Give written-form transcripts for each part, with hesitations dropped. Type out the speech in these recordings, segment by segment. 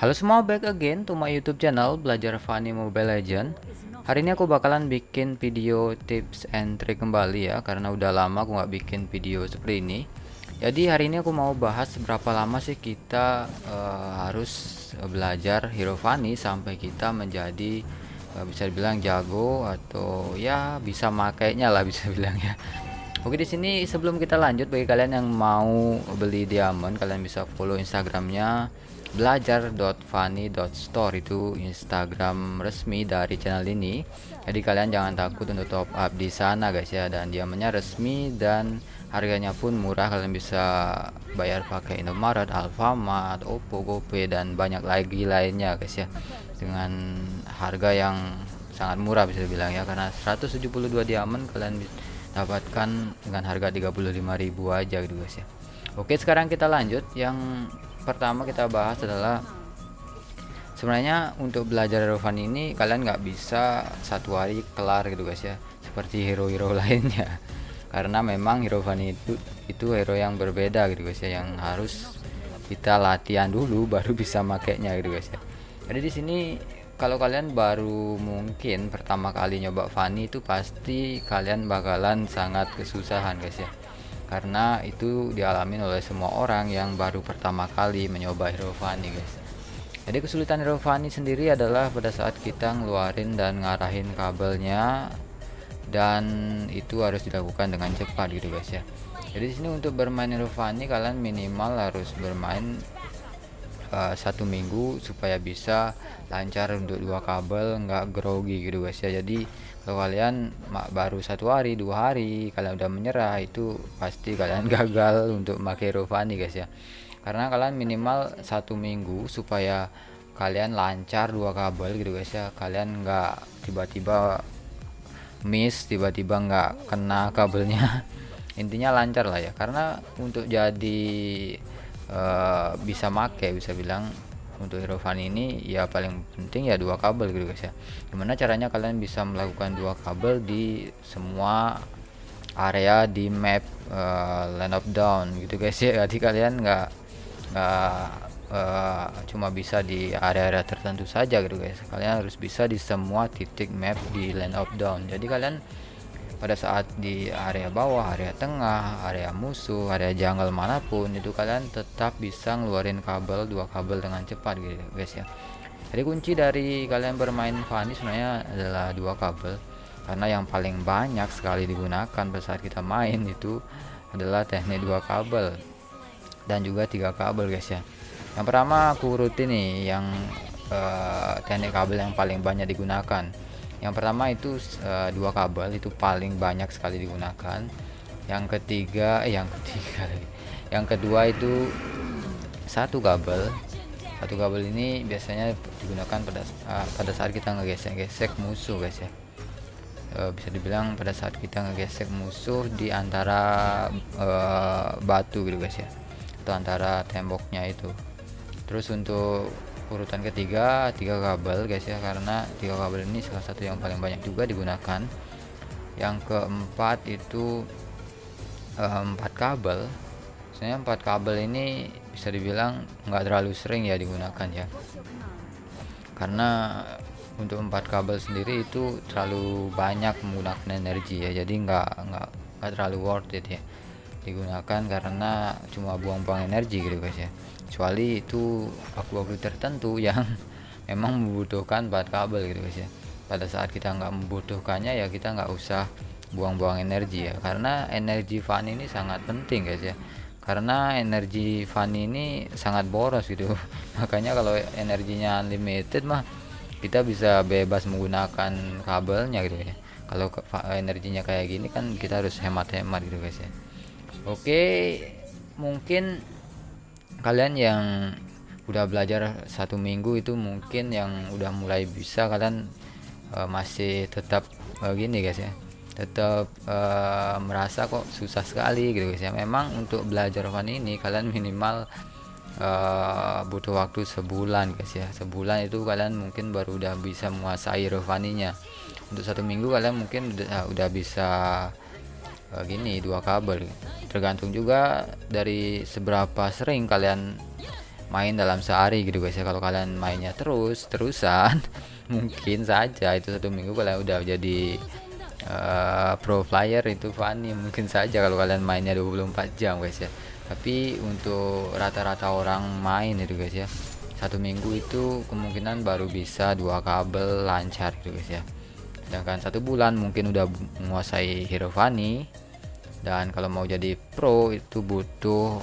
Halo semua, back again to my YouTube channel Belajar Funny Mobile Legend. Hari ini aku bakalan bikin video tips and trick kembali ya, karena udah lama aku nggak bikin video seperti ini. Jadi hari ini aku mau bahas seberapa lama sih kita harus belajar Hero Funny sampai kita menjadi bisa dibilang jago atau ya bisa makainya lah bisa bilang ya. Oke, di sini sebelum kita lanjut, bagi kalian yang mau beli diamond, kalian bisa follow Instagramnya belajar.funny.store, itu Instagram resmi dari channel ini. Jadi kalian jangan takut untuk top up di sana guys ya, dan diamondnya resmi dan harganya pun murah. Kalian bisa bayar pakai Indomaret, Alfamart, Oppo, GoPay dan banyak lagi lainnya guys ya, dengan harga yang sangat murah bisa dibilang ya, karena 172 diamond kalian dapatkan dengan harga 35.000 aja gitu guys ya. Oke, sekarang kita lanjut. Yang pertama kita bahas adalah sebenarnya untuk belajar Hero Fun ini kalian nggak bisa satu hari kelar gitu guys ya, seperti hero-hero lainnya, karena memang Hero Fun itu hero yang berbeda gitu guys ya, yang harus kita latihan dulu baru bisa makainya gitu guys ya. Jadi di sini kalau kalian baru mungkin pertama kali nyoba Funny, itu pasti kalian bakalan sangat kesusahan guys ya, karena itu dialamin oleh semua orang yang baru pertama kali mencoba Hero Funny guys. Jadi kesulitan Hero Funny sendiri adalah pada saat kita ngeluarin dan ngarahin kabelnya, dan itu harus dilakukan dengan cepat gitu guys ya. Jadi di sini untuk bermain Hero Funny kalian minimal harus bermain 1 minggu supaya bisa lancar untuk 2 kabel, nggak grogi gitu guys ya. Jadi kalau kalian baru 1 hari 2 hari kalian udah menyerah, itu pasti kalian gagal untuk pakai Hero Funny guys ya, karena kalian minimal 1 minggu supaya kalian lancar 2 kabel gitu guys ya. Kalian nggak tiba-tiba miss, tiba-tiba nggak kena kabelnya intinya lancar lah ya, karena untuk jadi bisa make bisa bilang untuk Hero Fun ini ya paling penting ya 2 kabel gitu guys ya. Gimana caranya kalian bisa melakukan 2 kabel di semua area di map Land of Dawn gitu guys ya. Jadi kalian nggak cuma bisa di area-area tertentu saja gitu guys, kalian harus bisa di semua titik map di Land of Dawn. Jadi kalian pada saat di area bawah, area tengah, area musuh, area jungle manapun, itu kalian tetap bisa ngeluarin kabel 2 kabel dengan cepat gitu guys ya. Jadi kunci dari kalian bermain Funny sebenarnya adalah 2 kabel, karena yang paling banyak sekali digunakan pada saat kita main itu adalah teknik 2 kabel dan juga 3 kabel guys ya. Yang pertama aku urutin nih yang teknik kabel yang paling banyak digunakan. Yang pertama itu 2 kabel, itu paling banyak sekali digunakan. Yang ketiga yang kedua itu 1 kabel. 1 kabel ini biasanya digunakan pada saat kita ngegesek musuh guys ya. Bisa dibilang pada saat kita ngegesek musuh di antara batu gitu guys ya, atau antara temboknya itu. Terus untuk urutan ketiga 3 kabel guys ya, karena 3 kabel ini salah satu yang paling banyak juga digunakan. Yang keempat itu 4 kabel. Sebenarnya 4 kabel ini bisa dibilang nggak terlalu sering ya digunakan ya, karena untuk 4 kabel sendiri itu terlalu banyak menggunakan energi ya, jadi nggak terlalu worth it ya digunakan, karena cuma buang-buang energi gitu guys ya. Kecuali itu aku tertentu yang memang membutuhkan 4 kabel gitu guys ya. Pada saat kita nggak membutuhkannya ya kita nggak usah buang-buang energi ya, karena energi Fun ini sangat penting guys ya, karena energi Fun ini sangat boros gitu makanya kalau energinya unlimited mah kita bisa bebas menggunakan kabelnya gitu ya. Kalau energinya kayak gini kan kita harus hemat-hemat gitu guys ya. Oke, mungkin kalian yang udah belajar 1 minggu itu mungkin yang udah mulai bisa, kalian masih tetap gini guys ya, tetap merasa kok susah sekali gitu guys ya. Memang untuk belajar Fun ini kalian minimal butuh waktu sebulan guys ya. Sebulan itu kalian mungkin baru udah bisa menguasai Fun-nya. Untuk 1 minggu kalian mungkin udah bisa gini 2 kabel. Tergantung juga dari seberapa sering kalian main dalam sehari gitu guys ya. Kalau kalian mainnya terusan mungkin saja itu 1 minggu kalian udah jadi pro player itu Fanny, mungkin saja kalau kalian mainnya 24 jam guys ya. Tapi untuk rata-rata orang main itu guys ya, 1 minggu itu kemungkinan baru bisa 2 kabel lancar gitu guys ya. Sedangkan 1 bulan mungkin udah menguasai hero Fanny. Dan kalau mau jadi pro itu butuh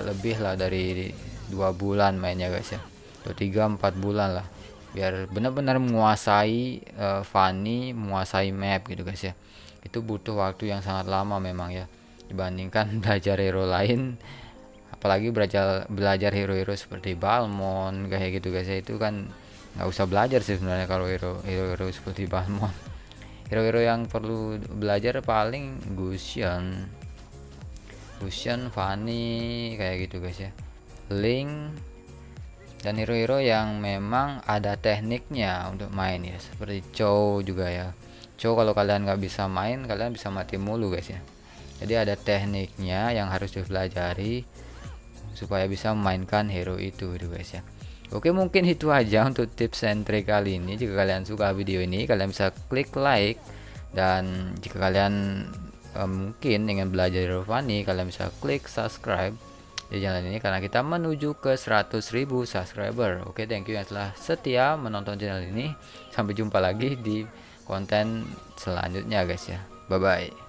lebih lah dari 2 bulan mainnya guys ya, 3-4 bulan lah, biar benar-benar menguasai Fanny, menguasai map gitu guys ya. Itu butuh waktu yang sangat lama memang ya, dibandingkan belajar hero lain. Apalagi belajar hero-hero seperti Balmond kayak gitu guys ya, itu kan nggak usah belajar sih sebenarnya kalau hero seperti Balmond. Hero-hero yang perlu belajar paling Gusion, Fanny kayak gitu guys ya, Link, dan hero-hero yang memang ada tekniknya untuk main ya, seperti Chow juga ya. Chow kalau kalian nggak bisa main, kalian bisa mati mulu guys ya. Jadi ada tekniknya yang harus dipelajari supaya bisa memainkan hero itu gitu guys ya. Oke, mungkin itu aja untuk tips and trick kali ini. Jika kalian suka video ini, kalian bisa klik like, dan jika kalian mungkin ingin belajar hero Fanny, kalian bisa klik subscribe di channel ini karena kita menuju ke 100.000 subscriber. Oke, thank you yang telah setia menonton channel ini. Sampai jumpa lagi di konten selanjutnya guys ya. Bye bye.